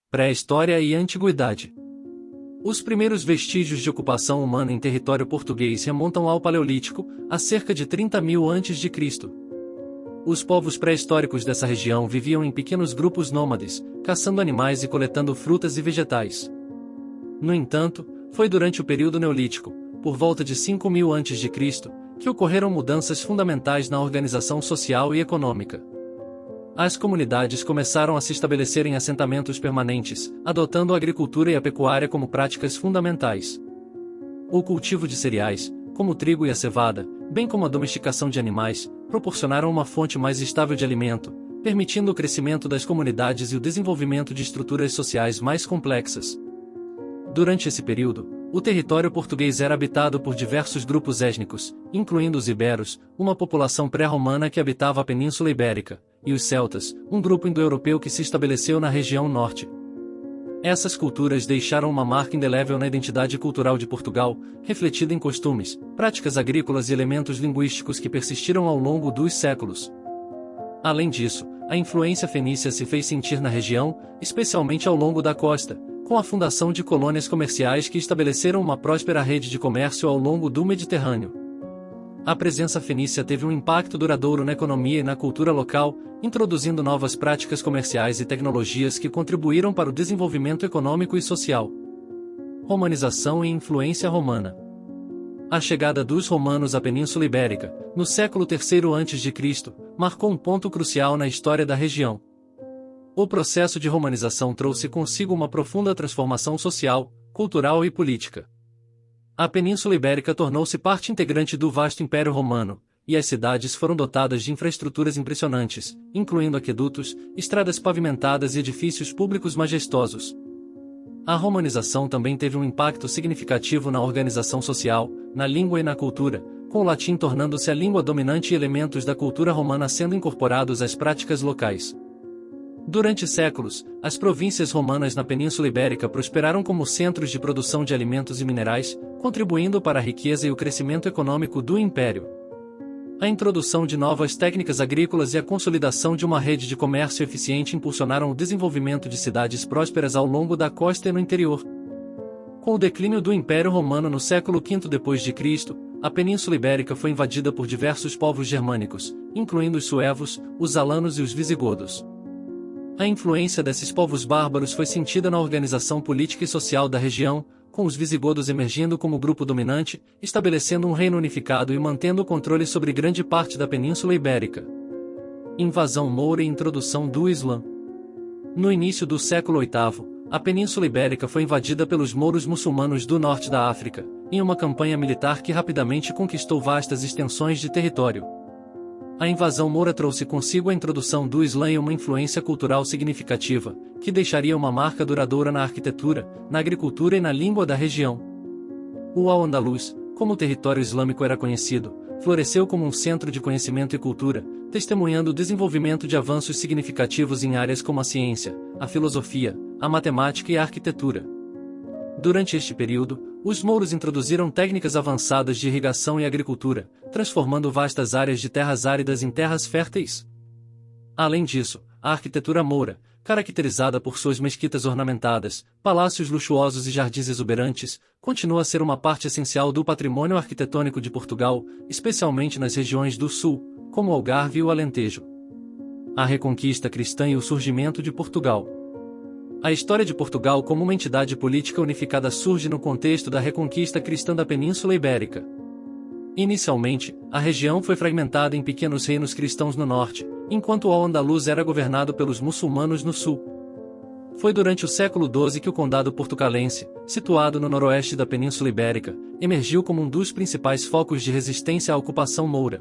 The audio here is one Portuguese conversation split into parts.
Pré-história e Antiguidade. Os primeiros vestígios de ocupação humana em território português remontam ao Paleolítico, a cerca de 30.000 a.C. Os povos pré-históricos dessa região viviam em pequenos grupos nômades, caçando animais e coletando frutas e vegetais. No entanto, foi durante o período Neolítico, por volta de 5.000 a.C., que ocorreram mudanças fundamentais na organização social e econômica. As comunidades começaram a se estabelecer em assentamentos permanentes, adotando a agricultura e a pecuária como práticas fundamentais. O cultivo de cereais, como o trigo e a cevada, bem como a domesticação de animais, proporcionaram uma fonte mais estável de alimento, permitindo o crescimento das comunidades e o desenvolvimento de estruturas sociais mais complexas. Durante esse período, o território português era habitado por diversos grupos étnicos, incluindo os iberos, uma população pré-romana que habitava a Península Ibérica, e os celtas, um grupo indo-europeu que se estabeleceu na região norte. Essas culturas deixaram uma marca indelével na identidade cultural de Portugal, refletida em costumes, práticas agrícolas e elementos linguísticos que persistiram ao longo dos séculos. Além disso, a influência fenícia se fez sentir na região, especialmente ao longo da costa, com a fundação de colônias comerciais que estabeleceram uma próspera rede de comércio ao longo do Mediterrâneo. A presença fenícia teve um impacto duradouro na economia e na cultura local, introduzindo novas práticas comerciais e tecnologias que contribuíram para o desenvolvimento econômico e social. Romanização e influência romana. A chegada dos romanos à Península Ibérica, no século III a.C., marcou um ponto crucial na história da região. O processo de romanização trouxe consigo uma profunda transformação social, cultural e política. A Península Ibérica tornou-se parte integrante do vasto Império Romano, e as cidades foram dotadas de infraestruturas impressionantes, incluindo aquedutos, estradas pavimentadas e edifícios públicos majestosos. A romanização também teve um impacto significativo na organização social, na língua e na cultura, com o latim tornando-se a língua dominante e elementos da cultura romana sendo incorporados às práticas locais. Durante séculos, as províncias romanas na Península Ibérica prosperaram como centros de produção de alimentos e minerais, contribuindo para a riqueza e o crescimento econômico do império. A introdução de novas técnicas agrícolas e a consolidação de uma rede de comércio eficiente impulsionaram o desenvolvimento de cidades prósperas ao longo da costa e no interior. Com o declínio do Império Romano no século V d.C., a Península Ibérica foi invadida por diversos povos germânicos, incluindo os suevos, os alanos e os visigodos. A influência desses povos bárbaros foi sentida na organização política e social da região, com os visigodos emergindo como grupo dominante, estabelecendo um reino unificado e mantendo o controle sobre grande parte da Península Ibérica. Invasão moura e introdução do Islã. No início do século VIII, a Península Ibérica foi invadida pelos mouros muçulmanos do norte da África, em uma campanha militar que rapidamente conquistou vastas extensões de território. A invasão moura trouxe consigo a introdução do Islã e uma influência cultural significativa, que deixaria uma marca duradoura na arquitetura, na agricultura e na língua da região. O Al-Andalus, como o território islâmico era conhecido, floresceu como um centro de conhecimento e cultura, testemunhando o desenvolvimento de avanços significativos em áreas como a ciência, a filosofia, a matemática e a arquitetura. Durante este período, os mouros introduziram técnicas avançadas de irrigação e agricultura, transformando vastas áreas de terras áridas em terras férteis. Além disso, a arquitetura moura, caracterizada por suas mesquitas ornamentadas, palácios luxuosos e jardins exuberantes, continua a ser uma parte essencial do patrimônio arquitetônico de Portugal, especialmente nas regiões do sul, como o Algarve e o Alentejo. A Reconquista Cristã e o surgimento de Portugal. A história de Portugal como uma entidade política unificada surge no contexto da Reconquista Cristã da Península Ibérica. Inicialmente, a região foi fragmentada em pequenos reinos cristãos no norte, enquanto o Al-Andalus era governado pelos muçulmanos no sul. Foi durante o século XII que o Condado Portucalense, situado no noroeste da Península Ibérica, emergiu como um dos principais focos de resistência à ocupação moura.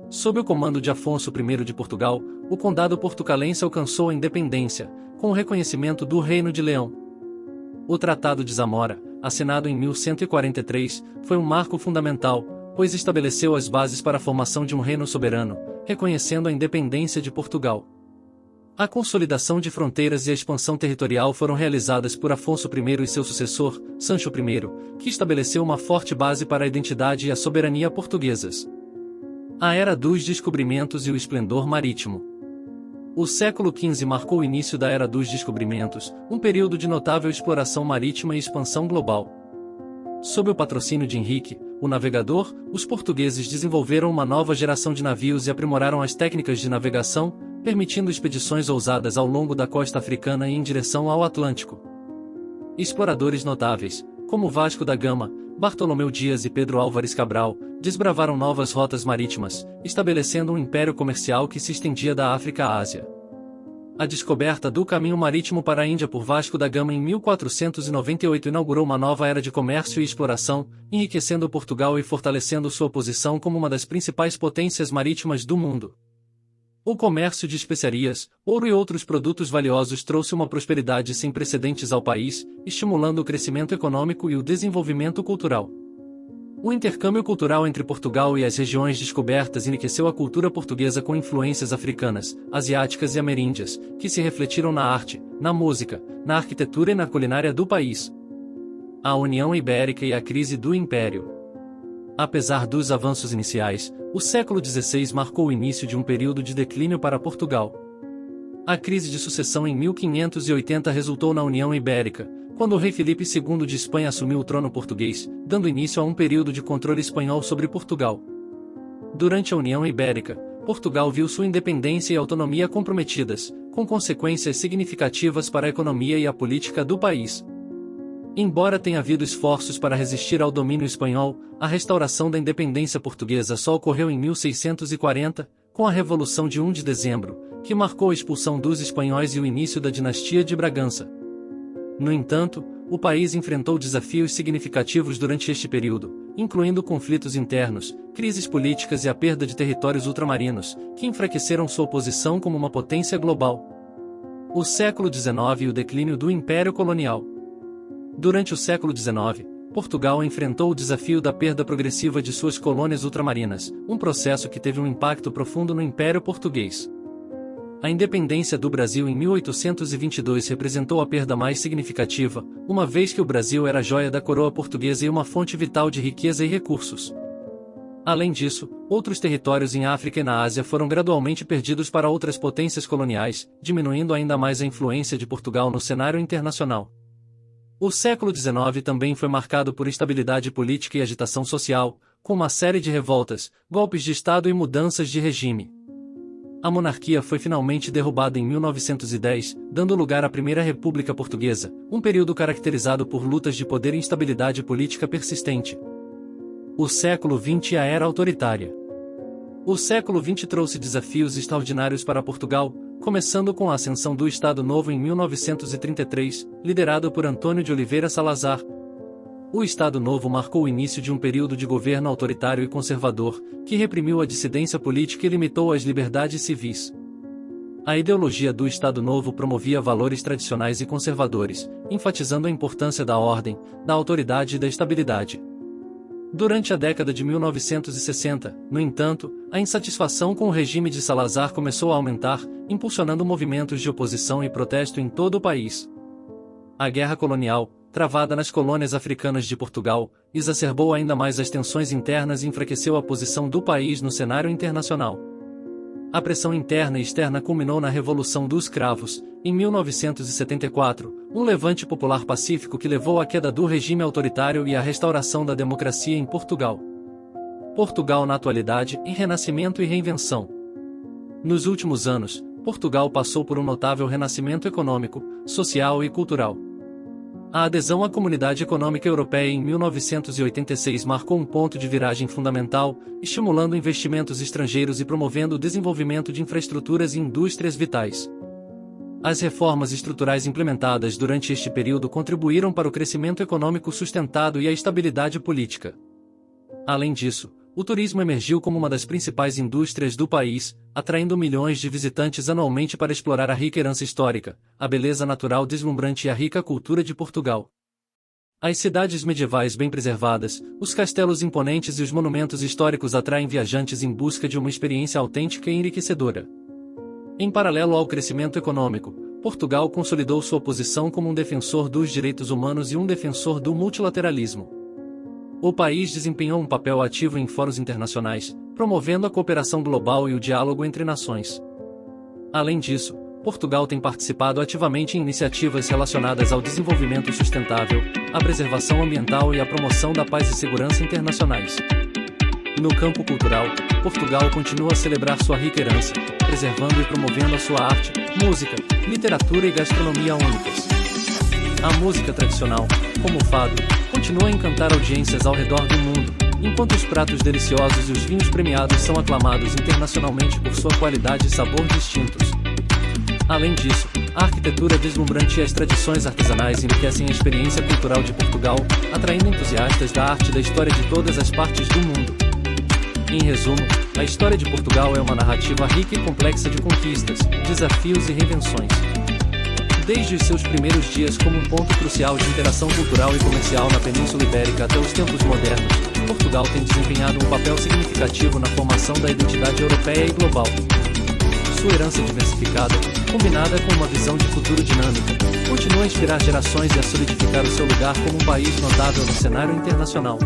Sob o comando de Afonso I de Portugal, o Condado Portucalense alcançou a independência, com o reconhecimento do Reino de Leão. O Tratado de Zamora, assinado em 1143, foi um marco fundamental, pois estabeleceu as bases para a formação de um reino soberano, reconhecendo a independência de Portugal. A consolidação de fronteiras e a expansão territorial foram realizadas por Afonso I e seu sucessor, Sancho I, que estabeleceu uma forte base para a identidade e a soberania portuguesas. A Era dos Descobrimentos e o Esplendor Marítimo. O século XV marcou o início da Era dos Descobrimentos, um período de notável exploração marítima e expansão global. Sob o patrocínio de Henrique, o navegador, os portugueses desenvolveram uma nova geração de navios e aprimoraram as técnicas de navegação, permitindo expedições ousadas ao longo da costa africana e em direção ao Atlântico. Exploradores notáveis, como Vasco da Gama, Bartolomeu Dias e Pedro Álvares Cabral, desbravaram novas rotas marítimas, estabelecendo um império comercial que se estendia da África à Ásia. A descoberta do caminho marítimo para a Índia por Vasco da Gama em 1498 inaugurou uma nova era de comércio e exploração, enriquecendo Portugal e fortalecendo sua posição como uma das principais potências marítimas do mundo. O comércio de especiarias, ouro e outros produtos valiosos trouxe uma prosperidade sem precedentes ao país, estimulando o crescimento econômico e o desenvolvimento cultural. O intercâmbio cultural entre Portugal e as regiões descobertas enriqueceu a cultura portuguesa com influências africanas, asiáticas e ameríndias, que se refletiram na arte, na música, na arquitetura e na culinária do país. A União Ibérica e a crise do Império. Apesar dos avanços iniciais, o século XVI marcou o início de um período de declínio para Portugal. A crise de sucessão em 1580 resultou na União Ibérica, quando o rei Filipe II de Espanha assumiu o trono português, dando início a um período de controle espanhol sobre Portugal. Durante a União Ibérica, Portugal viu sua independência e autonomia comprometidas, com consequências significativas para a economia e a política do país. Embora tenha havido esforços para resistir ao domínio espanhol, a restauração da independência portuguesa só ocorreu em 1640, com a Revolução de 1 de Dezembro, que marcou a expulsão dos espanhóis e o início da dinastia de Bragança. No entanto, o país enfrentou desafios significativos durante este período, incluindo conflitos internos, crises políticas e a perda de territórios ultramarinos, que enfraqueceram sua posição como uma potência global. O século XIX e o declínio do Império Colonial. Durante o século XIX, Portugal enfrentou o desafio da perda progressiva de suas colônias ultramarinas, um processo que teve um impacto profundo no Império Português. A independência do Brasil em 1822 representou a perda mais significativa, uma vez que o Brasil era a joia da coroa portuguesa e uma fonte vital de riqueza e recursos. Além disso, outros territórios em África e na Ásia foram gradualmente perdidos para outras potências coloniais, diminuindo ainda mais a influência de Portugal no cenário internacional. O século XIX também foi marcado por instabilidade política e agitação social, com uma série de revoltas, golpes de Estado e mudanças de regime. A monarquia foi finalmente derrubada em 1910, dando lugar à Primeira República Portuguesa, um período caracterizado por lutas de poder e instabilidade política persistente. O século XX e a Era Autoritária. O século XX trouxe desafios extraordinários para Portugal, começando com a ascensão do Estado Novo em 1933, liderado por Antônio de Oliveira Salazar. O Estado Novo marcou o início de um período de governo autoritário e conservador, que reprimiu a dissidência política e limitou as liberdades civis. A ideologia do Estado Novo promovia valores tradicionais e conservadores, enfatizando a importância da ordem, da autoridade e da estabilidade. Durante a década de 1960, no entanto, a insatisfação com o regime de Salazar começou a aumentar, impulsionando movimentos de oposição e protesto em todo o país. A guerra colonial, travada nas colônias africanas de Portugal, exacerbou ainda mais as tensões internas e enfraqueceu a posição do país no cenário internacional. A pressão interna e externa culminou na Revolução dos Cravos, em 1974, um levante popular pacífico que levou à queda do regime autoritário e à restauração da democracia em Portugal. Portugal na atualidade, em renascimento e reinvenção. Nos últimos anos, Portugal passou por um notável renascimento econômico, social e cultural. A adesão à Comunidade Econômica Europeia em 1986 marcou um ponto de viragem fundamental, estimulando investimentos estrangeiros e promovendo o desenvolvimento de infraestruturas e indústrias vitais. As reformas estruturais implementadas durante este período contribuíram para o crescimento econômico sustentado e a estabilidade política. Além disso, o turismo emergiu como uma das principais indústrias do país, atraindo milhões de visitantes anualmente para explorar a rica herança histórica, a beleza natural deslumbrante e a rica cultura de Portugal. As cidades medievais bem preservadas, os castelos imponentes e os monumentos históricos atraem viajantes em busca de uma experiência autêntica e enriquecedora. Em paralelo ao crescimento econômico, Portugal consolidou sua posição como um defensor dos direitos humanos e um defensor do multilateralismo. O país desempenhou um papel ativo em fóruns internacionais, promovendo a cooperação global e o diálogo entre nações. Além disso, Portugal tem participado ativamente em iniciativas relacionadas ao desenvolvimento sustentável, à preservação ambiental e à promoção da paz e segurança internacionais. No campo cultural, Portugal continua a celebrar sua rica herança, preservando e promovendo a sua arte, música, literatura e gastronomia únicas. A música tradicional, como o fado, continua a encantar audiências ao redor do mundo, enquanto os pratos deliciosos e os vinhos premiados são aclamados internacionalmente por sua qualidade e sabor distintos. Além disso, a arquitetura deslumbrante e as tradições artesanais enriquecem a experiência cultural de Portugal, atraindo entusiastas da arte e da história de todas as partes do mundo. Em resumo, a história de Portugal é uma narrativa rica e complexa de conquistas, desafios e reinvenções. Desde os seus primeiros dias como um ponto crucial de interação cultural e comercial na Península Ibérica até os tempos modernos, Portugal tem desempenhado um papel significativo na formação da identidade europeia e global. Sua herança diversificada, combinada com uma visão de futuro dinâmica, continua a inspirar gerações e a solidificar o seu lugar como um país notável no cenário internacional.